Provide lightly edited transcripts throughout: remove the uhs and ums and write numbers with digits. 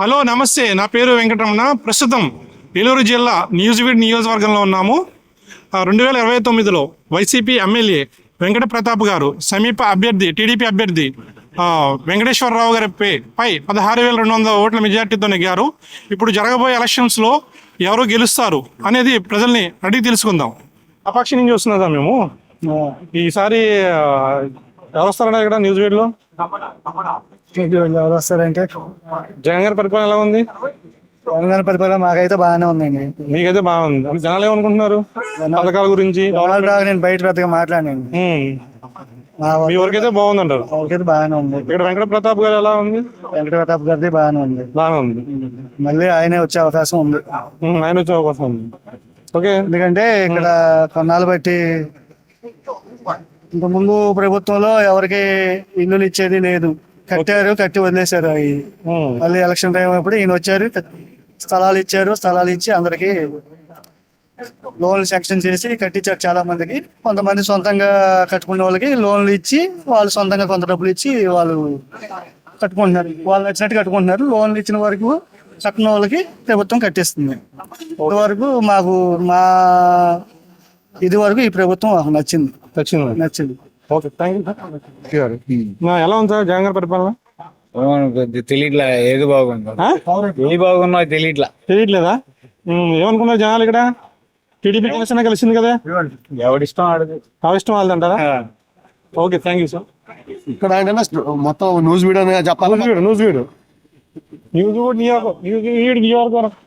Hello నమస్తే, నా పేరు వెంకటరమణ. ప్రస్తుతం ఏలూరు జిల్లా న్యూజివీడ్ నియోజకవర్గంలో ఉన్నాము. 2029లో వైసీపీ ఎమ్మెల్యే వెంకట ప్రతాప్ గారు సమీప అభ్యర్థి టీడీపీ అభ్యర్థి వెంకటేశ్వరరావు గారి పై 16,200 ఓట్ల మెజార్టీతో నెగ్గారు. ఇప్పుడు జరగబోయే ఎలక్షన్స్లో ఎవరు గెలుస్తారు అనేది ప్రజల్ని అడిగి తెలుసుకుందాం. అపక్ష నుంచి వస్తున్నదా మేము ఈసారి ఎవరు వస్తారన్నారు ఇక్కడ న్యూజివీడ్లో? ఎవరు వస్తారంటే జగన్ గారి పరిపాలన ఎలా ఉంది? తెలంగాణ పరిపాలన మాకైతే బాగానే ఉందండి. మీకైతే బాగుంది. జనాలు ఏమనుకుంటున్నారు పథకాల గురించి? నేను బయట పెద్దగా మాట్లాడాను. మీ వరకైతే బాగుంది అంటారు. వాళ్ళకైతే బాగానే ఉంది. ఇక్కడ వెంకట ప్రతాప్ గారు ఎలా ఉంది? వెంకట ప్రతాప్ గారిది బాగానే ఉంది. బాగానే ఉంది. మళ్ళీ ఆయనే వచ్చే అవకాశం ఉంది. ఆయన వచ్చే అవకాశం ఉంది. ఓకే. ఎందుకంటే ఇక్కడ కొన్నాళ్ళు బట్టి ఇంతకుముందు ప్రభుత్వంలో ఎవరికి ఇల్లులు ఇచ్చేది లేదు. కట్టి వదిలేశారు. అవి మళ్ళీ ఎలక్షన్ టైం అప్పుడు ఈయన వచ్చారు, స్థలాలు ఇచ్చారు. స్థలాలు ఇచ్చి అందరికి లోన్లు శాంక్షన్ చేసి కట్టించారు. చాలా మందికి, కొంతమంది సొంతంగా కట్టుకునే వాళ్ళకి లోన్లు ఇచ్చి వాళ్ళు సొంతంగా కొంత డబ్బులు ఇచ్చి వాళ్ళు కట్టుకుంటున్నారు. వాళ్ళు నచ్చినట్టు కట్టుకుంటున్నారు. లోన్లు ఇచ్చిన వరకు కట్టిన వాళ్ళకి ప్రభుత్వం కట్టిస్తుంది. ఇంతవరకు మా ఇది వరకు ఈ ప్రభుత్వం నచ్చింది. Okay, thank you. ఎలా ఉంది సార్ జగన్ గారి పరిపాలన? తెలియట్లే, ఏది బాగుందో ఏది బాగున్నా తెలియట్లేదా? ఏమనుకున్నారు జనాలు? ఇక్కడ టీడీపీ కమిషన్ కలిసింది కదా, ఎవడిష్టం ఇష్టం వాళ్ళదంటారా? Okay, thank you sir. ఇక్కడ మొత్తం న్యూజివీడ్ అనే చెప్పాలి.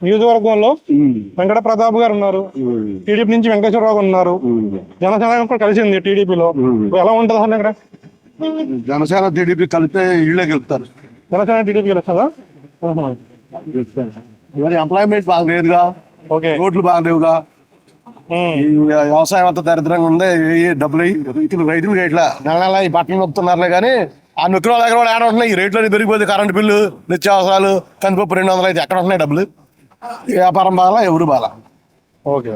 నియోజకవర్గంలో వెంకట ప్రతాప్ గారు ఉన్నారు. టీడీపీ నుంచి వెంకటేశ్వరరావు ఉన్నారు. జనసేన కూడా కలిసింది టీడీపీలో. ఎలా ఉంటుంది అసలు ఇక్కడ? జనసేన టీడీపీ కలిపితే ఇళ్ళే గెలుపుతారు. జనసేన టీడీపీ గెలుస్తుందా? మరి ఎంప్లాయ్మెంట్ బాగా లేదుగా. ఓకే. రోడ్లు బాగలేవుగా. వ్యవసాయం అంతా దరిద్రంగా ఉంది. డబ్బులు రైతులు ఇట్లా నెల ఈ బట్టలు నొప్పుతున్నారులే కానీ ఆ నొక్కిన వాళ్ళ దగ్గర ఏడ ఉంటున్నాయి. ఈ రేట్లు పెరిగిపోతే కరెంటు బిల్లు, నిత్యావసరాలు, కందిపప్పు 200 అయితే ఎక్కడ ఉంటున్నాయి డబ్బులు? వ్యాపారం బాగా, ఎవరు బాగా. ఓకే,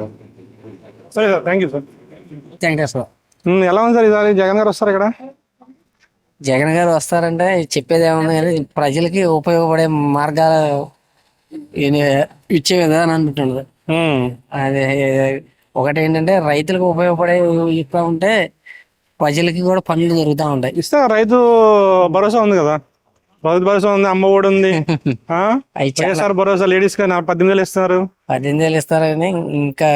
సరే sir, thank you sir. Thank you sir. ఎలా ఉంది సార్ ఈసారి జగన్ గారు వస్తారు ఇక్కడ? జగన్ గారు వస్తారంటే చెప్పేది ఏముంది కానీ ప్రజలకి ఉపయోగపడే మార్గాలు ఇచ్చే విధానం అంటున్నది. అదే ఒకటి ఏంటంటే రైతులకు ఉపయోగపడే ఇస్తూ ఉంటే ప్రజలకి కూడా పనులు జరుగుతూ ఉంటాయి. ఇస్తా. రైతు భరోసా ఉంది కదా, రైతు భరోసా ఉంది, అమ్మ ఒడి ఉంది, వైఎస్ఆర్ భరోసా లేడీస్ కి 18,000 ఇస్తున్నారు. 18,000 ఇస్తారని ఇంకా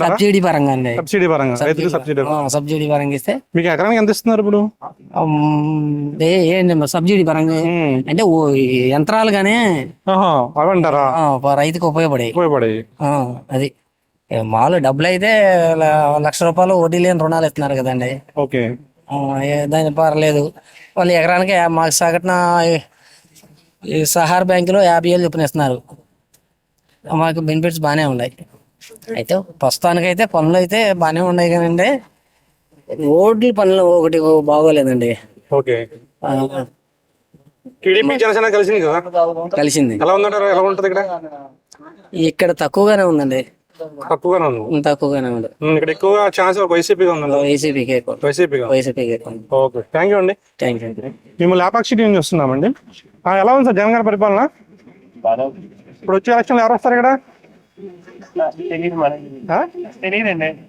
సబ్సిడీ పరంగా అండి. సబ్సిడీ పరంగా ఇస్తే మీకు ఎకరానికి ఎంత ఇస్తున్నారు ఇప్పుడు? ఏంటి సబ్సిడీ పరంగా అంటే యంత్రాలు గానే అవంటారా రైతుకు ఉపయోగపడాయి. అది మామూలు డబ్బులు అయితే ₹1,00,000 వడ్డీ లేని రుణాలు ఇస్తున్నారు కదండి. ఓకే. దాని పర్లేదు. వాళ్ళు ఎకరానికి మాకు సగటున ఈ సహార్ బ్యాంకులో 50,000 చొప్పున ఇస్తున్నారు. మాకు బెనిఫిట్స్ బాగానే ఉన్నాయి. అయితే ప్రస్తుతానికైతే పనులు అయితే బాగానే ఉన్నాయి కానండి రోడ్ల పనులు ఒకటి బాగోలేదండి. ఓకే. టీడీపీ జనసేన కలిసింది కదా? కలిసింది. ఎలా ఉందంటారు? ఎలా ఉంటుంది ఇక్కడ? ఇక్కడ తక్కువగానే ఉందండి. తక్కువగానే ఉంది. ఇక్కడ ఎక్కువ ఛాన్స్ వైసీపీ ఉంది. వైసీపీకి. ఓకే, థ్యాంక్ యూ అండి. Thank you. మేము లేపాక్షి నుంచి వస్తున్నామండి. ఎలా ఉంది సార్ జగన్ గారి పరిపాలన? ఇప్పుడు వచ్చే ఎలక్షన్ ఎవరు వస్తారు ఇక్కడ?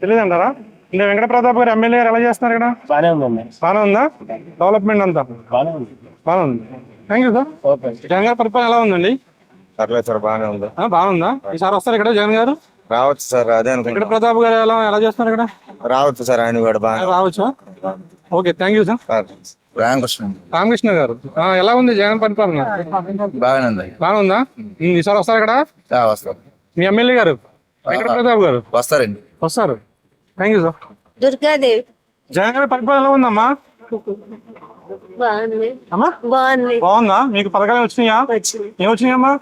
తెలియదు అంటారా? అంటే వెంకట ప్రతాప్ గారు ఎమ్మెల్యే గారు ఎలా చేస్తున్నారు ఇక్కడ? బాగానే ఉందా? డెవలప్మెంట్ అంతా బాగానే ఉంది. Thank you sir. జగన్ గారి పరిపాలన ఎలా ఉందండి? పర్లేదు సార్, బాగానే ఉంది. బాగుందా? ఈసారి వస్తారు ఇక్కడ జగన్ గారు? రావచ్చు సార్. అదే వెంకట ప్రతాప్ గారు ఎలా చేస్తున్నారు ఇక్కడ? రావచ్చు సార్, ఆయన కూడా బాగా రావచ్చా? Okay, thank you sir. Ramakrishna గారు ఎలా ఉంది జగన్ పరిపాలన? బాగానే ఉందా? ఈసారి వస్తారు ఇక్కడ? వస్తారు. మీ ఎమ్మెల్యే గారు వెంకట ప్రతాప్ గారు వస్తారు. Thank you sir. Durgadevi. Jagan గారి పరిపాలన ఎలా ఉందమ్మా? బాగుందా? మీకు పథకాలు వచ్చినాయా? ఏం వచ్చినాయమ్మా?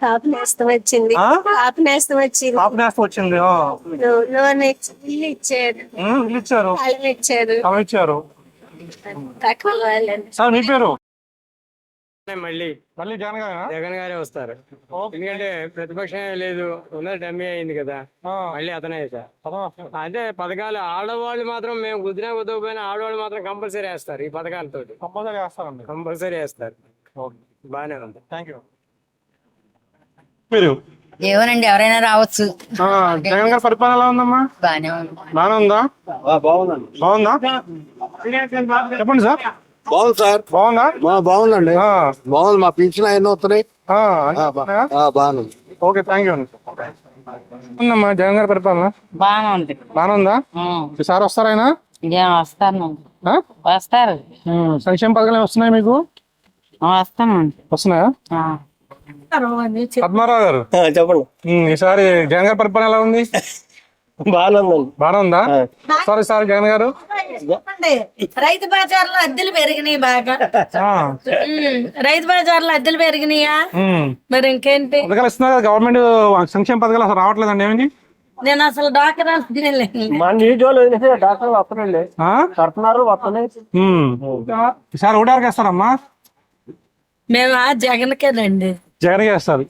కాపు నేస్తం వచ్చింది. లోన్ ఇల్లు ఇచ్చారు. సార్ మీ పేరు? మళ్ళీ జగన్ గారే వస్తారు. ఎందుకంటే ప్రతిపక్షం లేదు, ఉన్నది డమ్మీ అయింది కదా, మళ్ళీ అతనే సార్. అదే పథకాలు ఆడవాళ్ళు మాత్రం మేము కుదకపోయినా ఆడవాళ్ళు మాత్రం కంపల్సరీ వేస్తారు. ఈ పథకాలతో కంపల్సరీ వేస్తారు. బాగానే ఉంది. Thank you. మీరు ఏమోనండి ఎవరైనా రావచ్చు. జగన్ గారి పరిపాలన ఎలా ఉందమ్మా? బానే ఉంది. బాగానే ఉందా? బాగుందా? చెప్పండి సార్. బాగుంది సార్. బాగుందా? బాగుందండి. బాగుంది. మా పింఛన్ అవన్నీ వస్తున్నాయి. బాగుంది. Okay, thank you. ఉందమ్మా జగన్ గారి పరిపాలన బాగానే ఉంది. బాగానే ఉందా? ఈసారి వస్తారైనా? వస్తాను. ఆ? వస్తారు. సంక్షేమ పథకాలు ఏమి వస్తున్నాయి మీకు? వస్తాను. వస్తున్నాయా? పద్మారావు గారు చెప్పండి. ఈసారి జగన్ గారి పరిపాలన ఎలా ఉంది? బాగానే ఉందండి. బాగానే ఉందా? సారీ జగన్ గారు. రైతు బజార్లో అద్దెలు పెరిగినాయి బాగా. రైతు బజార్లో అద్దెలు పెరిగినాయా? మరి ఇంకేంటి పథకాలు ఇస్తున్నారు కదా గవర్నమెంట్, సంక్షేమ పథకాలు అసలు రావట్లేదండి. ఏమిటి? నేను అసలు డాక్టర్ మా నియోజకవర్గంలో డాక్టర్లు వస్తున్నాయండి, కడుతున్నారు, వస్తున్నాయి. ఈసారి ఓటానికి వేస్తారమ్మా? మేము ఆ జగన్కేనండి. జగన్ వేస్తారు.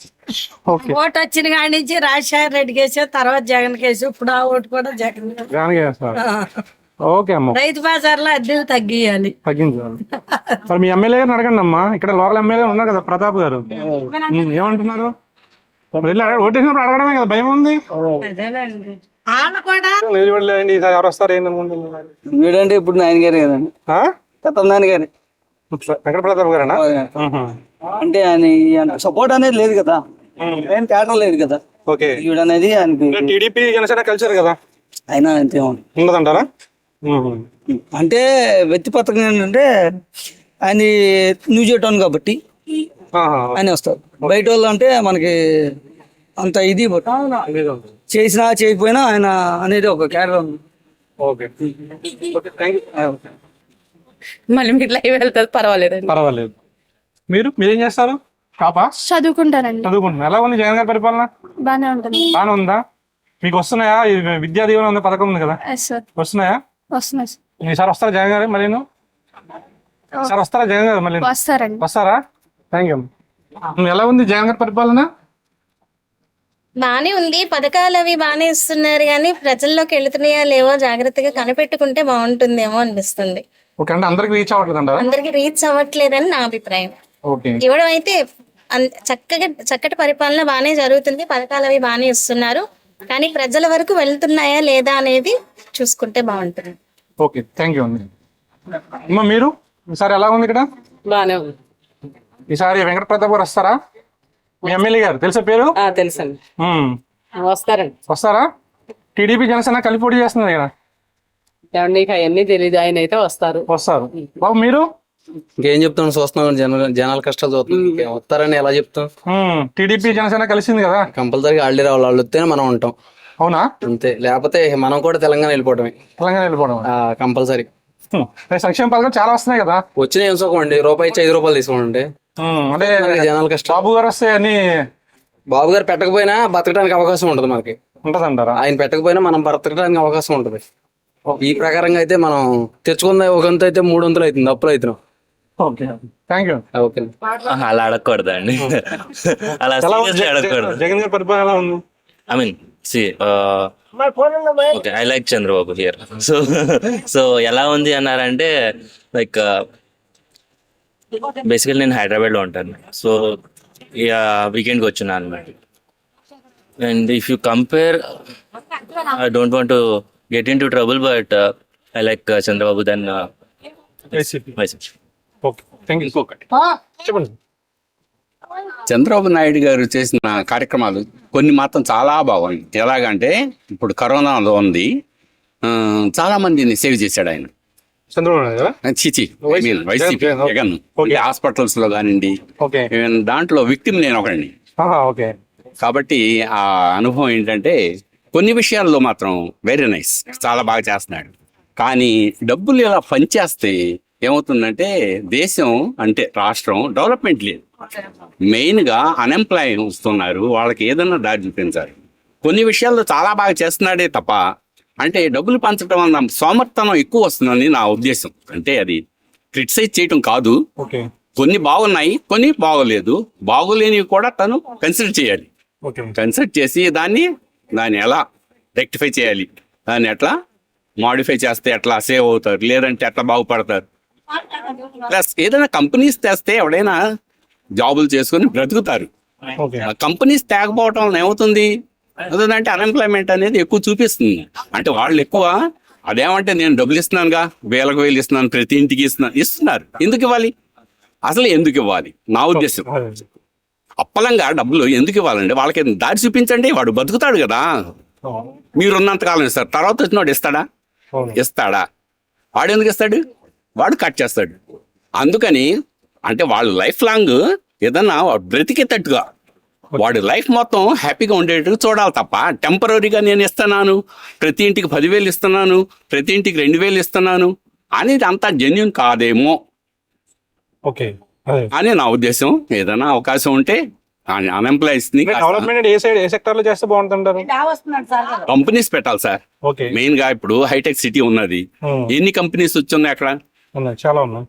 ఓకే, ఓటు వచ్చిన కాడి నుంచి రాజశేఖర రెడ్డికి వేసా, తర్వాత జగన్ కేసు, ఇప్పుడు ఆ ఓటు కూడా జగన్. జగన్ వేస్తారు. ఓకే అమ్మ. రైతు బజార్లో అద్దెలు తగ్గియాలి. తగ్గించాలి. మరి మీ ఎమ్మెల్యే గారిని అడగండి అమ్మా. ఇక్కడ లోకల్ ఎమ్మెల్యే ఉన్నారు కదా ప్రతాప్ గారు, ఏమంటున్నారు? ఓటేసినప్పుడు అడగడమే కదా, భయం ఉంది. అదేనండి వాళ్ళు కూడా నిలబడలేదండి. ఈసారి ఎవరు వస్తారు ఏంటనుకుంటున్నారు? వీడంటే ఇప్పుడు నాయన గారు కదండి, నాయన గారి వెంకట ప్రతాప్ గారేనా? అంటే ఆయన సపోర్ట్ అనేది లేదు కదా, ఏం తేటం లేదు కదా. ఓకే, వీడనేది ఆయనకి టీడీపీ జనసేన కలిసారు కదా, అయినా అంతే ఉండదంటారా? అంటే వ్యక్తి పథకం ఏంటంటే ఆయన న్యూస్ చేయటం కాబట్టి ఆయన వస్తారు. బయట వాళ్ళు అంటే మనకి అంత ఇది చేసినా చేయకపోయినా ఆయన అనేది ఒక క్యారెక్టర్. Okay, thank you. మళ్ళీ మీకు లైవ్ వెళ్తుంది, పర్వాలేదండి. పర్వాలేదు. మీరేం చేస్తారు? కాపా చదువుకుంటానండి. చదువుకుంటున్నా. ఎలా ఉంది జగన్ గారి పరిపాలన? బానే ఉంటుంది. బాగానే ఉందా? మీకు వస్తున్నాయా? ఈ విద్యా దీవెన ఉంది పథకం ఉంది కదా, వస్తున్నాయా? వస్తున్నాయి. ఈసారి వస్తారా జగన్ గారు? మళ్ళీ ఈసారి వస్తారా జగన్ గారు? మళ్ళీ వస్తారండి. వస్తారా? Thank you. ఎలా ఉంది జగన్ గారి పరిపాలన? బానే ఉంది. పథకాలు అవి బానే ఇస్తున్నారు, కానీ ప్రజల్లోకి వెళుతున్నాయా లేవో జాగ్రత్తగా కనిపెట్టుకుంటే బాగుంటుందేమో అనిపిస్తుంది. ఓకే, అంటే అందరికి రీచ్ అవ్వట్లేదు అంటారా? అందరికి రీచ్ అవ్వట్లేదని నా అభిప్రాయం. ఓకే, ఇవ్వడం అయితే చక్కటి పరిపాలన బానే జరుగుతుంది, పథకాలు అవి బానే ఇస్తున్నారు, కానీ ప్రజల వరకు వెళ్తున్నాయా లేదా అనేది చూసుకుంటే బాగుంటుంది. ఓకే, థ్యాంక్ యూ అండి. అమ్మా మీరు ఈసారి ఎలా ఉంది ఇక్కడ? బానే ఉంది. ఈసారి వెంకట ప్రతాప్ గారు వస్తారా? మీ ఎమ్మెల్యే గారు తెలుసా పేరు? తెలుసండి. వస్తారండి. వస్తారా? టీడీపీ జనసేన కలిపి పోటీ చేస్తున్నారు కదా. ఏమండి అవన్నీ తెలియదు, ఆయన అయితే వస్తారు. వస్తారు. బాబు మీరు? ఇంకేం చెప్తాం, చూస్తున్నాం జనాల కష్టాలు చూస్తున్నాం, వస్తారని ఎలా చెప్తాం? టీడీపీ జనసేన కలిసింది కదా, కంపల్సరీగా ఆల్రెడీ రావాలి, వాళ్ళు వస్తేనే మనం ఉంటాం. అవునా? అంతే, లేకపోతే మనం కూడా తెలంగాణ వెళ్ళిపోవడమే. తెలంగాణ వెళ్ళిపోవడం కంపల్సరీ. సంక్షేమ పథకాలు చాలా వస్తున్నాయి కదా. వచ్చిన ఏం సుఖమండి, రూపాయి ఇచ్చి 5 రూపాయలు తీసుకోండి. అంటే జనాల కష్టం. బాబు గారు వస్తే అని బాబు గారు పెట్టకపోయినా బతకడానికి అవకాశం ఉంటుంది మనకి. ఉంటదంటారా? ఆయన పెట్టకపోయినా మనం బ్రతకడానికి అవకాశం ఉంటుంది. ఈ ప్రకారంగా అయితే మనం తెచ్చుకున్న ఒక వంతు అయితే 3 వంతులు అవుతుంది, అప్పులు అవుతున్నాం. Okay, thank you. ఓకే, అలా అడగకూడదండి, అలా అడగకూడదు. జగన్ గారి పరిపాలన ఎలా ఉంది? I mean okay, I like Chandrababu here. So ఎలా ఉంది అన్నారంటే, లైక్ బేసికల్ నేను హైదరాబాద్లో ఉంటాను, సో వీకెండ్కి వచ్చినా అనమాట. And if you compare, I don't want to get into trouble, but I like Chandrababu than YCP. Okay, thank you. చెప్పండి. చంద్రబాబు నాయుడు గారు చేసిన కార్యక్రమాలు కొన్ని మాత్రం చాలా బాగుంది. ఎలాగంటే ఇప్పుడు కరోనా ఉంది, చాలా మందిని సేవ్ చేశాడు ఆయన. చంద్రబాబు నాయుడు చిచి వైసీపీ జగన్ హాస్పిటల్స్ లో కానివ్వండి, ఓకే, దాంట్లో విక్టిమ్ నేను ఒకడిని. ఓకే, కాబట్టి ఆ అనుభవం ఏంటంటే కొన్ని విషయాల్లో మాత్రం వెరీ నైస్, చాలా బాగా చేస్తున్నాడు. కానీ డబ్బులు ఇలా పనిచేస్తే ఏమవుతుందంటే దేశం అంటే రాష్ట్రం డెవలప్మెంట్ లేదు. మెయిన్గా అన్ఎంప్లాయ్ వస్తున్నారు, వాళ్ళకి ఏదన్నా దారి చూపించాలి. కొన్ని విషయాల్లో చాలా బాగా చేస్తున్నాడే తప్ప, అంటే డబ్బులు పంచడం వల్ల సోమర్థనం ఎక్కువ వస్తుందని నా ఉద్దేశం. అంటే అది క్రిటిసైజ్ చేయటం కాదు, కొన్ని బాగున్నాయి, కొన్ని బాగోలేదు. బాగోలేనివి కూడా తను కన్సిడర్ చేయాలి. కన్సిడర్ చేసి దాన్ని ఎలా రెక్టిఫై చేయాలి, దాన్ని ఎట్లా మాడిఫై చేస్తే ఎట్లా సేవ్ అవుతారు, లేదంటే ఎట్లా బాగుపడతారు. ప్లస్ ఏదైనా కంపెనీస్ తెస్తే ఎవడైనా జాబులు చేసుకొని బ్రతుకుతారు. ఓకే. కంపెనీస్ తేకపోవటం వల్ల ఏమవుతుంది అంటే అన్ఎంప్లాయ్మెంట్ అనేది ఎక్కువ చూపిస్తుంది. అంటే వాళ్ళు ఎక్కువ అదేమంటే నేను డబ్బులు ఇస్తున్నానుగా, వేలకు వేలు ఇస్తున్నాను, ప్రతి ఇంటికి ఇస్తున్నారు. ఎందుకు ఇవ్వాలి? అసలు ఎందుకు ఇవ్వాలి? నా ఉద్దేశం అప్పలంగా డబ్బులు ఎందుకు ఇవ్వాలండి? వాళ్ళకి దారి చూపించండి, వాడు బతుకుతాడు కదా. మీరున్నంత కాలం ఇస్తారు, తర్వాత వచ్చినవాడు ఇస్తాడా? వాడు ఎందుకు ఇస్తాడు? వాడు కట్ చేస్తాడు. అందుకని అంటే వాళ్ళు లైఫ్ లాంగ్ ఏదన్నా బ్రతికేటట్టుగా వాడి లైఫ్ మొత్తం హ్యాపీగా ఉండేటట్టు చూడాలి తప్ప టెంపరీగా నేను ఇస్తున్నాను, ప్రతి ఇంటికి 10,000 ఇస్తున్నాను, ప్రతి ఇంటికి 2,000 ఇస్తున్నాను అనేది అంతా జెన్యూన్ కాదేమో ఓకే అని నా ఉద్దేశం. ఏదైనా అవకాశం ఉంటే అన్ఎంప్లాయీస్ ని డెవలప్మెంట్ ఏ సెక్టర్ లో చేస్తే బాగుంటుంటారు? కంపెనీస్ పెట్టాలి సార్. ఓకే. మెయిన్ గా ఇప్పుడు హైటెక్ సిటీ ఉన్నది, ఎన్ని కంపెనీస్ వచ్చున్నాయి అక్కడ? చాలా ఉంది.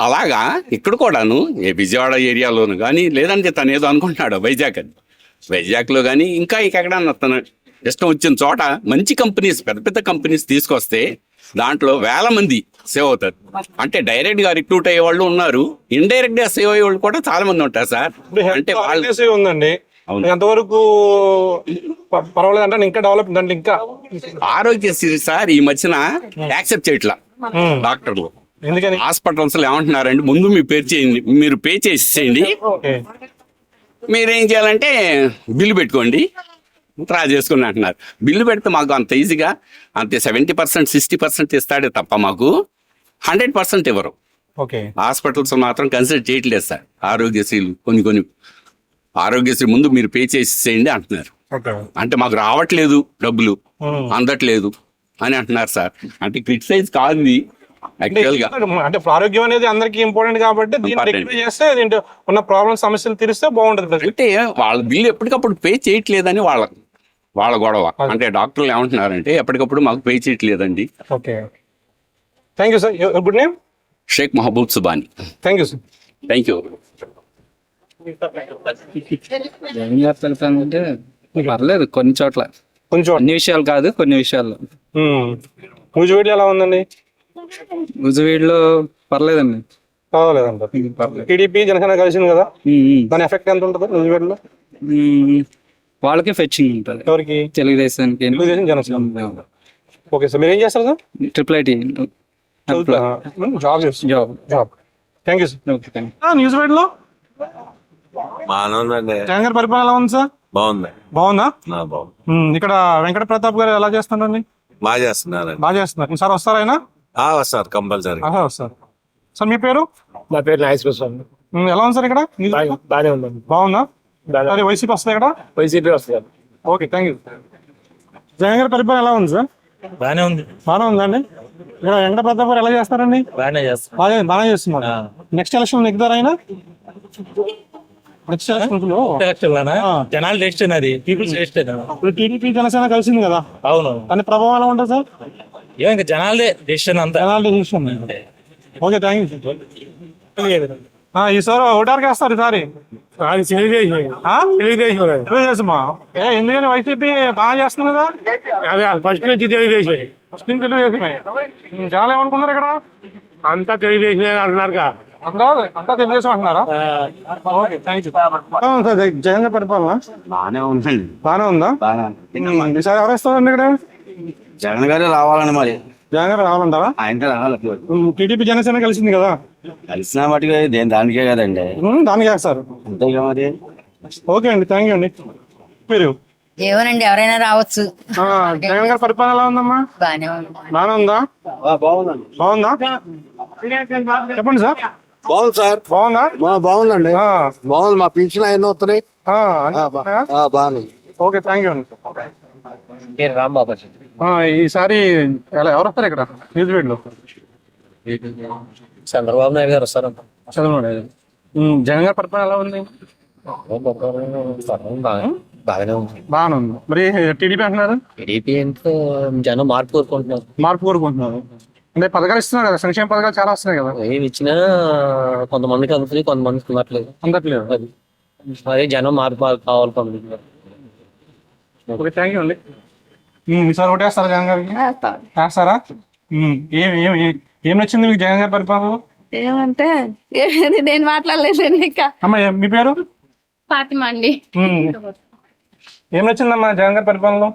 అలాగా ఇక్కడ కూడాను విజయవాడ ఏరియాలోను కానీ, లేదంటే తను ఏదో అనుకుంటున్నాడు వైజాగ్ లో కానీ ఇంకా ఎక్కడన్నా తను ఇష్టం వచ్చిన చోట మంచి కంపెనీస్, పెద్ద పెద్ద కంపెనీస్ తీసుకొస్తే దాంట్లో వేల మంది సేవ్ అవుతారు. అంటే డైరెక్ట్ గా రిక్రూట్ అయ్యే వాళ్ళు ఉన్నారు, ఇండైరెక్ట్ గా సేవ్ అయ్యే వాళ్ళు కూడా చాలా మంది ఉంటారు సార్. అంటే వాళ్ళు ఉందండి ఎంతవరకు పర్వాలేదు అంటే ఇంకా డెవలప్ అంటే ఇంకా ఆరోగ్యశ్రీ సార్ ఈ మధ్యన యాక్సెప్ట్ చేయట్లా డాక్టర్లు. ఎందుకని? హాస్పిటల్స్ లో ఏమంటున్నారంటే ముందు మీరు పే చేసేయండి, మీరేం చేయాలంటే బిల్లు పెట్టుకోండి, డ్రా చేసుకుని అంటున్నారు. బిల్లు పెడితే మాకు అంత ఈజీగా అంతే 70%, 60% ఇస్తాడే తప్ప మాకు 100% ఇవ్వరు. హాస్పిటల్స్ మాత్రం కన్సిడర్ చేయట్లేదు సార్. ఆరోగ్యశ్రీలు కొన్ని ఆరోగ్యశ్రీ ముందు మీరు పే చేసేయండి అంటున్నారు. అంటే మాకు రావట్లేదు, డబ్బులు అందట్లేదు అని అంటున్నారు సార్. అంటే క్రిటిసైజ్ కాదు ఇది యాక్చువల్ గా. అంటే ఆరోగ్యం అనేది అందరికి ఇంపార్టెంట్ కాబట్టి దీన్ని చేస్తే దీంట్లో ఉన్న ప్రాబ్లమ్ సమస్యలు తీరిస్తే బాగుంటుంది. అంటే వాళ్ళ బిల్లు ఎప్పటికప్పుడు పే చేయట్లేదని వాళ్ళ గొడవ. అంటే డాక్టర్లు ఏమంటున్నారంటే ఎప్పటికప్పుడు మాకు పే చేయట్లేదండి. Okay, thank you sir. Good name? Sheikh Mahaboob Subhani. Thank you sir. Thank you. అంటే పర్లేదు కొన్ని చోట్ల, అన్ని విషయాలు కాదు, కొన్ని విషయాల్లో. నూజివీడు ఎలా ఉందండి? నూజివీడులో పర్లేదండి. పర్వాలేదంట. టీడీపీ జనసేన కలిసింది కదా, దాని ఎఫెక్ట్ ఎంత ఉంటుంది నూజివీడులో? వాళ్ళకి ఫెచ్చింగ్ ఉంటుంది. ఎవరికి? తెలుగుదేశానికి, జనసేన. ఓకే సార్, మీరు ఏం చేస్తారు sir? IIIT job. Thank you sir. Okay, thank you. నూజివీడులో బాగుందండి. జగన్ గారి పరిపాలన ఎలా ఉంది సార్? బాగుందా? బాగుంది. ఇక్కడ వెంకట ప్రతాప్ గారు ఎలా చేస్తున్నారండి? బాగా చేస్తున్నారు. బాగా చేస్తున్నారు. సార్ వస్తారా ఆయన? వస్తారు కంపల్సరీ. వస్తారు. సార్ మీ పేరు? నా పేరు నాగేశ్వరస్వామి. ఎలా ఉంది సార్ ఇక్కడ? బాగానే ఉందండి. బాగుందా? అదే వైసీపీ వస్తుంది ఇక్కడ? వైసీపీ వస్తుంది. Okay, thank you. జగన్ గారి పరిపాలన ఎలా ఉంది సార్? బాగానే ఉందండి. ఇక్కడ వెంకట ప్రతాప్ గారు ఎలా చేస్తారండి? బాగానే చేస్తున్నారు. నెక్స్ట్ ఎలక్షన్ నెగ్గుతారు ఆయన? నెక్స్ట్ ఎలక్షన్ జనాలు టేస్ట్ అది, పీపుల్స్ టేస్ట్. ఇప్పుడు టీడీపీ జనసేన కలిసింది కదా, అవును. దాని ప్రభావం ఎలా ఉంటుంది సార్? ఇంకా జనాలదే డెసిషన్ అంతా. Okay, thank you. ఈసారి ఓటార్కి వేస్తారు ఈసారి? తెలుగుదేశమా? ఎందుకని? వైసీపీ బాగా చేస్తుంది కదా. ఫస్ట్ నుంచి తెలుగుదేశమే. ఫస్ట్ నుంచి తెలుగుదేశమే. చాలా ఏమనుకున్నారు ఇక్కడ? అంతా తెలుగుదేశమే అంటున్నారు. అంతా తెలుగుదేశం అంటున్నారా? Okay, thank you. Sir Jagan గారి పరిపాలన బాగానే ఉందండి. బాగానే ఉందా? ఈసారి ఎవరు వేస్తారండి ఇక్కడ? జగన్ గారే రావాలని మరి. జగన్ గారు రావాలంటారా? ఆయన రావాలి. టీడీపీ జనసేన కలిసింది కదా, కలిసిన మటుకు దానికే కదండి. దానికి వేస్తారు అంతేగా మరి. ఓకే అండి, థ్యాంక్ యూ అండి. మీరు? ఏమోనండి, ఎవరైనా రావచ్చు. జగన్ గారి పరిపాలన ఎలా ఉందమ్మా? బాగానే ఉంది. బాగానే ఉందా? బాగుందా? చెప్పండి సార్. బాగుంది సార్. బాగుందా? బాగుందండి. బాగుంది. మా పింఛన్ ఎన్నో వస్తున్నాయి. బాగుంది. ఓకే, థ్యాంక్ యూ అండి. రాంబాబు. ఈసారి ఎవరు వస్తారు ఇక్కడ నూజివీడులో? చంద్రబాబు నాయుడు గారు వస్తారంట. చంద్రబాబు నాయుడు. జగన్ గారి పరిపాలన ఎలా ఉంది? బాగానే ఉంది. మరి టీడీపీ అంటున్నారు? టీడీపీ అంటే జనం మార్పు కోరుకుంటున్నారు. అంటే పథకాలు ఇస్తున్నారు కదా, సంక్షేమ పథకాలు చాలా వస్తున్నాయి కదా. ఏమి ఇచ్చినా కొంతమందికి అందుతుంది, కొంతమందికి అందట్లేదు. అది మరి జనం మార్పు కావాలి. ఓకే, థ్యాంక్ యూ అండి. ఈసారి ఓటేస్తారా జగన్ గారికి? వేస్తారా? ఏం నచ్చింది మీకు జగన్ గారి పరిపాలన? ఏమంటే నేను మాట్లాడలేదండి ఇంకా. అమ్మా మీ పేరు? ఫాతిమా అండి. ఏం నచ్చిందమ్మా జగన్ గారి పరిపాలనలో?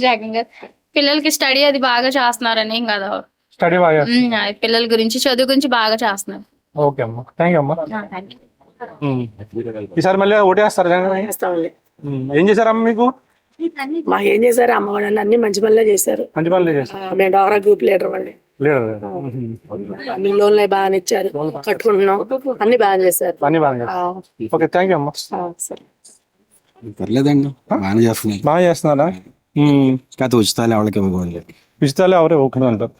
జగన్ గారు పిల్లలకి స్టడీ అది బాగా చేస్తున్నారని కదా. స్టడీ బాగా. పిల్లల గురించి చదువు గురించి బాగా చేస్తున్నారు. ఓకే అమ్మా, థ్యాంక్ యూ అమ్మా. Thank you. ఈసారి మళ్ళీ ఓటేస్తారు జగన్ గారు? ఏం చేశారమ్మా మీకు? మాకు ఏం చేశారు అమ్మవాళ్ళని అన్ని మంచి పనులే చేశారు. మంచి పనులు చేశారు. మేము డోరా గ్రూప్ లీడర్ వాళ్ళని లీడర్. అన్ని లోన్లు బాగానే ఇచ్చారు, కట్టుకుంటున్నాం, అన్ని బాగా చేశారు. అన్ని బాగా. ఓకే థ్యాంక్ యూ అమ్మా. సరే. పర్లేదండి, బాగానే చేస్తున్నాయి. బాగా చేస్తున్నారా? కాకపోతే ఉచితాలు ఎవరికి ఇవ్వకూడదు. ఉచితాలు ఎవరే ఓకే అంటారు.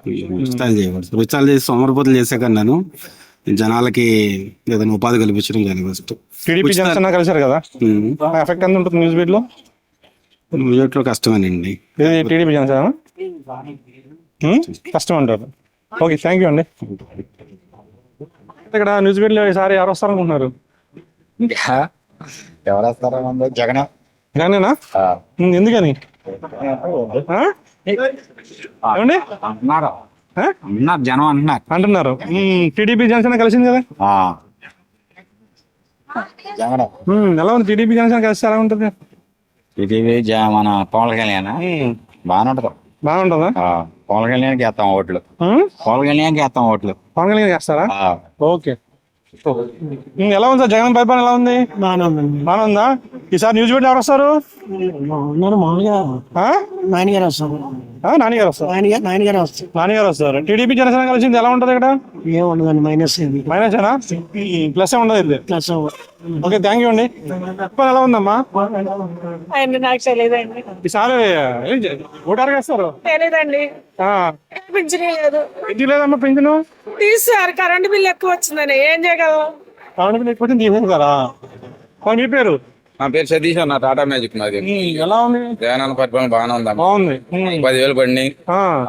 ఉచితాలు చేయకూడదు. ఉచితాలు చేసి సోమరిపోతులు చేసే కన్నా జనాలకి ఏదైనా ఉపాధి కల్పించడం కానీ ఫస్ట్. టీడీపీ జనసేన కలిసారు కదా, ఎఫెక్ట్ ఎంత ఉంటుంది న్యూస్ బీట్ లో? న్యూజివేట్లో కష్టమేనండి. టీడీపీ జనసేన కష్టం అంటారు. ఓకే థ్యాంక్ యూ అండి. ఇక్కడ న్యూస్ బీట్ లో ఈసారి ఎవరు వస్తారనుకుంటున్నారు? ఎవరు వస్తారా? జగన్. జగనేనా? ఎందుకని ఏమండి జనం అంటున్నారు? టీడీపీ జనసేన కలిసింది కదా, ఎలా ఉంది టీడీపీ జనసేన కలిసి ఎలా ఉంటుంది? మన పవన్ కళ్యాణ్ బాగానే ఉంటది. బాగా ఉంటుందా? పవన్ కళ్యాణ్కి వేస్తాం ఓట్లు. పవన్ కళ్యాణ్కి వేస్తాం ఓట్లు. పవన్ కళ్యాణ్ చేస్తారా? ఓకే. ఎలా ఉంది సార్ జగన్ పరిపాలన ఎలా ఉంది? బాగానే ఉందా? ఈసారి న్యూస్ బీట్ ఎవరు వస్తారు? నాన్నగారు వస్తారు. నాన్నగారు వస్తారు. నాన్నగారు వస్తారు. నాన్నగారు వస్తారు. టీడీపీ జనసేన కలిసింది ఎలా ఉంటది ఇక్కడ? ఏముండదండి, మైనస్ మైనసేనా? ప్లస్ ఉండదు ఇది. ప్లస్. ఓకే థ్యాంక్ యూ అండి. పరిపాలన ఎలా ఉందమ్మా? నాకు తెలియదండి. ఈసారి ఓటారు వేస్తారు? తెలియదండి. పింఛన్ లేదు. ఎందుకు లేదమ్మా పింఛను? తీసారు, కరెంట్ బిల్ ఎక్కువ వచ్చిందని ఏం చేయగలం. కరెంట్ బిల్ ఎక్కువ తీసేసారా? మీ పేరు? నా పేరు సతీష్ అన్న, టాటా మ్యాజిక్ మాది. ఎలా ఉంది జగన్ పరిపాలన? బాగానే ఉందన్న. బాగుంది. 10,000 పడినాయి,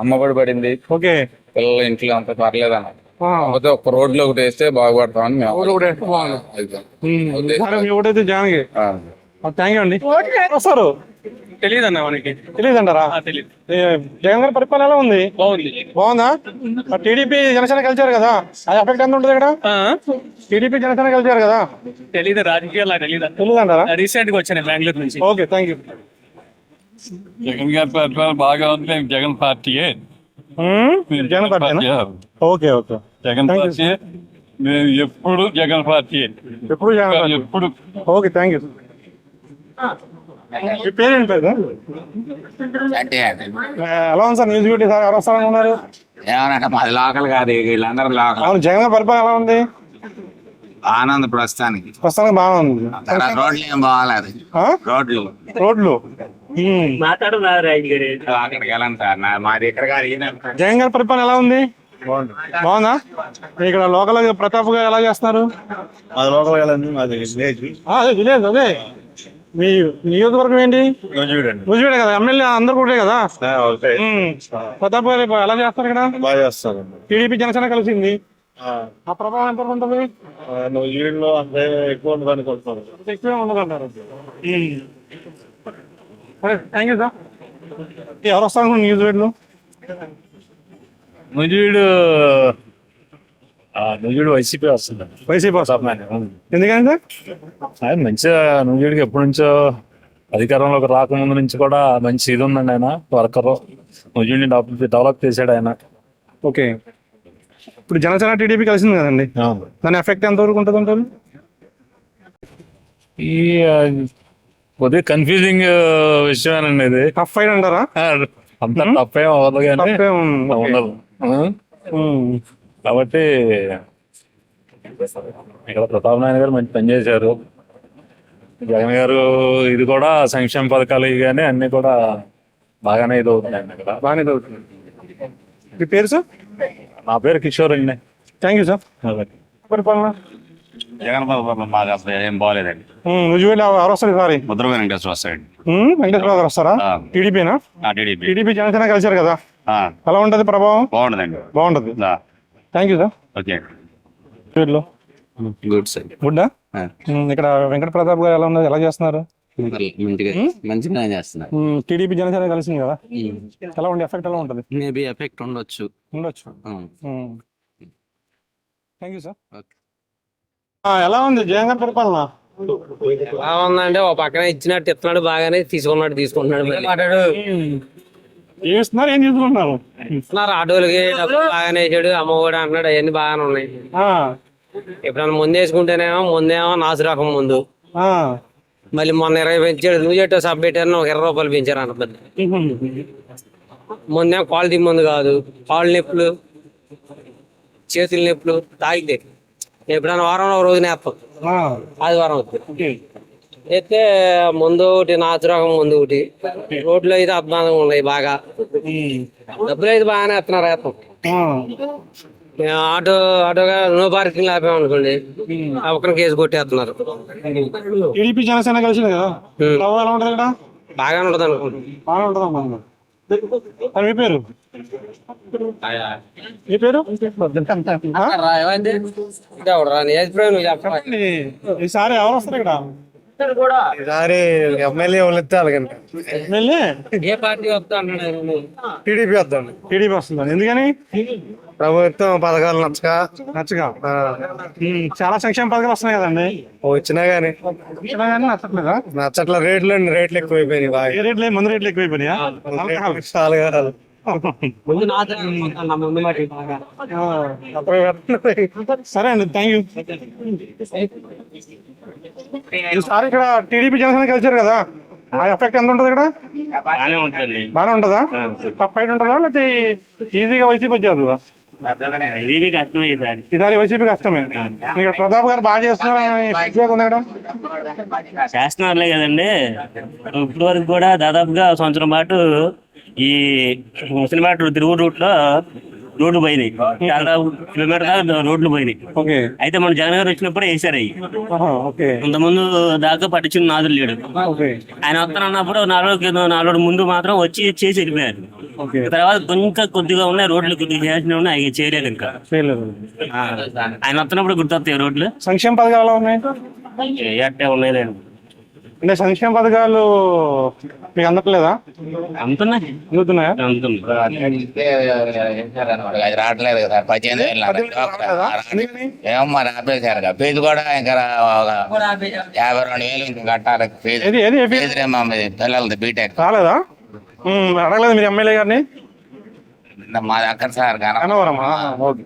అమ్మఒడి పడింది. ఓకే. పిల్లల ఇంట్లో అంత పర్లేదన్న. కాకపోతే ఒక రోడ్లు ఒకటి వేస్తే బాగుపడతామని మేము. ఓటైతే జగన్కి. థ్యాంక్ యూ అండి. వస్తారు? తెలియదు అన్న, మనకి తెలియదు అంటారా? జగన్ గారి పరిపాలన ఎలా ఉంది? బాగుందా? టీడీపీ జనసేన కలిసారు కదా, అది ఎఫెక్ట్ ఎంత ఉంటుంది ఇక్కడ? టీడీపీ జనసేన కలిసారు కదా, తెలీదు రాజకీయాలు తెలియదు అంటారా? రీసెంట్ గా వచ్చాను బెంగళూరు నుంచి. Okay thank you. జగన్ గారి పరిపాలన బాగా ఉంది. జగన్ పార్టీయే. Jagan party. Okay okay. Jagan party ఎప్పుడు జగన్ పార్టీ ఎప్పుడు జగన్ పార్టీ. ఎప్పుడు. Okay thank you. మీ పేరేంటి పేరు? ఎలా ఉంది సార్ న్యూస్ బ్యూటీ? సార్ ఎవరు వస్తారనుకున్నారు? ఏమన్నా మాది లోకల్ కాదు, వీళ్ళందరూ లోకల్. అవును, జగన్ గారి పరిపాలన ఎలా ఉంది? ఆనంద్ ప్రస్తుతానికి బాగా ఉంది. రోడ్లు ఏం బాగాలేదు. రోడ్లు అక్కడికి వెళ్ళండి సార్, మాది ఇక్కడ కాదు. జగన్ గారి పరిపాలన ఎలా ఉంది? బాగుందా? ఇక్కడ లోకల్ ప్రతాప్ గారు ఎలా చేస్తున్నారు? అదే విలేజ్. అదే మీ నియోజకవర్గం ఏంటి? రుజువీడే కదా, ఎమ్మెల్యే అందరు కూడా కదా. ప్రతాప్ గారు ఎలా చేస్తారు ఇక్కడ? బాగా చేస్తారు. టీడీపీ జనసేన కలిసింది, ఆ ప్రభావం ఎంత ఉంటుంది? న్యూజివీడ్లో అంతే ఎక్కువ ఉండదు అనుకుంటున్నారు. ఎక్కువే ఉండదు అంటారు. Thank you sir. ఎవరు వస్తారు న్యూజివీడ్లో? నూజివీడు వైసీపీ వస్తుంది. వైసీపీ వస్తారు. ఎందుకంటే ఆయన మంచిగా నూజివీడికి ఎప్పటి నుంచో అధికారంలోకి రాకముందు నుంచి కూడా మంచి ఇది ఉందండి. ఆయన వర్కర్ నూజివీడిని డెవలప్ చేశాడు ఆయన. ఓకే. ఇప్పుడు జనసేన టీడీపీ కలిసింది కదండి, దాని ఎఫెక్ట్ ఎంత వరకు ఉంటుంది అంటారు? ఈ కొద్దిగా కన్ఫ్యూజింగ్ విషయమేనండి ఇది. టఫ్ ఫైట్ అంటారా? అంత తప్పేం అవ్వదు కానీ ఉండదు. కాబట్టి ఇక్కడ ప్రతాప్ నారాయణ గారు మంచి పని చేశారు. జగన్ గారు ఇది కూడా సంక్షేమ పథకాలు కానీ అన్ని కూడా బాగానే ఇది అవుతున్నాయండి. ఇక్కడ బాగానే అవుతుంది. మీ పేరు సార్? నా పేరు కిషోర్ అండి. Thank you sir. పరిపాలన జగన్ పరిపాలన బాగా అసలు ఏం బాగాలేదండి. రుజువేలు ఎవరు వస్తారు ఈసారి? ముద్ర వెంకటేశ్వర వస్తాయండి. వెంకటేశ్వర గారు వస్తారా? టీడీపీనా? టీడీపీ జనసేన కలిసారు కదా, ఎలా ఉంటది ప్రభావం? బాగుంటదండి. బాగుంటది. Thank you sir. Okay. Good sir. గుడ్డా? ఇక్కడ వెంకట ప్రతాప్ గారు ఎలా ఉన్నది, ఎలా చేస్తున్నారు? మంచిగా చేస్తున్నారు. టీడీపీ జనసేన కలిసింది కదా, ఎలా ఉండే ఎఫెక్ట్ ఎలా ఉంటది? మేబీ ఎఫెక్ట్ ఉండొచ్చు. Thank you sir. ఎలా ఉంది జగన్ గారి పరిపాలన? బాగుందంటే ఒక పక్కన ఇచ్చినట్టు ఇస్తున్నాడు, బాగానే తీసుకుంటున్నాడు. ఏం ఇస్తున్నారు, ఏం తీసుకుంటున్నారు? ఇస్తున్నారు ఆటోలకి డబ్బులు బాగానే వేసాడు, అమ్మఒడి అంటున్నాడు, అవన్నీ బాగానే ఉన్నాయి. ఎప్పుడన్నా ముందు వేసుకుంటేనేమో ముందేమో నాసు రకం ముందు, మళ్ళీ మొన్న 20 పెంచాడు. నువ్వు చెట్టు సబ్ పెట్టారని ఒక 20 రూపాయలు పెంచారు అన్నది. ముందేమో క్వాలిటీ ముందు కాదు, కాళ్ళు నొప్పులు, చేతుల నొప్పులు తాగితే ఎప్పుడైనా వారంలో ఒక రోజున వేస్తాం, ఆదివారం వస్తే అయితే ముందు ఒకటి నాచు రకం ముందు ఒకటి. రోడ్లు అయితే అద్భుతంగా ఉన్నాయి బాగా, డబ్బులు అయితే బాగానే వేస్తున్నారు. వేస్తాం ఆటోగా నో పార్కింగ్ ఆపామనుకోండి, ఒక్కరి కేసు కొట్టేస్తున్నారు. టీడీపీ జనసేన కలిసింది కదా, ఎలా ఉంటుంది ఇక్కడ? బాగానే ఉంటుంది అనుకోండి. బాగా ఉంటుంది. మీ పేరు? మీ పేరు? ఈసారి ఎవరు వస్తారు ఇక్కడ? ఈసారి ఎమ్మెల్యే వాళ్ళు ఇస్తే అలాగండి. ఎమ్మెల్యే ఏ పార్టీ వస్తా అన్నాడు? టీడీపీ వద్దండి. టీడీపీ వస్తుంది. ఎందుకని? ప్రభుత్వం పథకాలు నచ్చగా చాలా సంక్షేమ పథకాలు వస్తున్నాయి కదండి. వచ్చినా గానీ నచ్చట్లేదా? నచ్చట్ల రేట్లు ఎక్కువైపోయినాయి బాగా. ఏ రేట్లు? మందు రేట్లు ఎక్కువైపోయినాయా? సరే అండి, థ్యాంక్ యూ. ఈసారి ఇక్కడ టీడీపీ జనసేన కలిసారు కదా, ఆ ఎఫెక్ట్ ఎంత ఉంటుంది ఇక్కడ? బాగానే ఉంటుంది. బాగానే ఉంటుందా? ఫైట్ ఉంటుందా లేకపోతే ఈజీగా వైసీపీ వచ్చేది? ఇది కష్టమే ఈసారి. ఈసారి వైసీపీ కష్టమే. ఇక్కడ ప్రతాప్ గారు బాగా చేస్తున్నారు. చేస్తున్నారులే కదండి. ఇప్పటి వరకు కూడా దాదాపుగా సంవత్సరం పాటు ఈ ముస్లిం తిరుగు రూట్ లో రోడ్లు పోయినాయి, చాలా కిలోమీటర్ దాకా రోడ్లు పోయినాయి. అయితే మన జగన్ గారు వచ్చినప్పుడు వేసారు అవి. ఇంతకుముందు దాకా పట్టించిన నాదులు లేడు. ఆయన వస్తానన్నప్పుడు 4 ముందు మాత్రం వచ్చి చేసి వెళ్ళిపోయారు. తర్వాత కొంచెం కొద్దిగా ఉన్నాయి రోడ్లు, కొద్దిగా చేసిన ఉన్నాయి, అవి చేయలేదు ఇంకా. ఆయన వస్తున్నప్పుడు గుర్తొస్తాయి రోడ్లు. సంక్షేమ పథకాలు ఎలా ఉన్నాయి? అట్టే ఉన్నాయి లేండి. అంటే సంక్షేమ పథకాలు మీకు అందట్లేదా? అందుతున్నాయా? అది రావట్లేదు కదా, 15 ఏమో మరి ఆపేశారు కదా. ఫీజు కూడా ఇంకా 52,000 ఇంకా కట్టాలి. పిల్లలది బీటెక్ రాలేదా? అడగలేదు మీరు ఎమ్మెల్యే గారిని? మాది అక్కడ సార్ కనవరమా? ఓకే.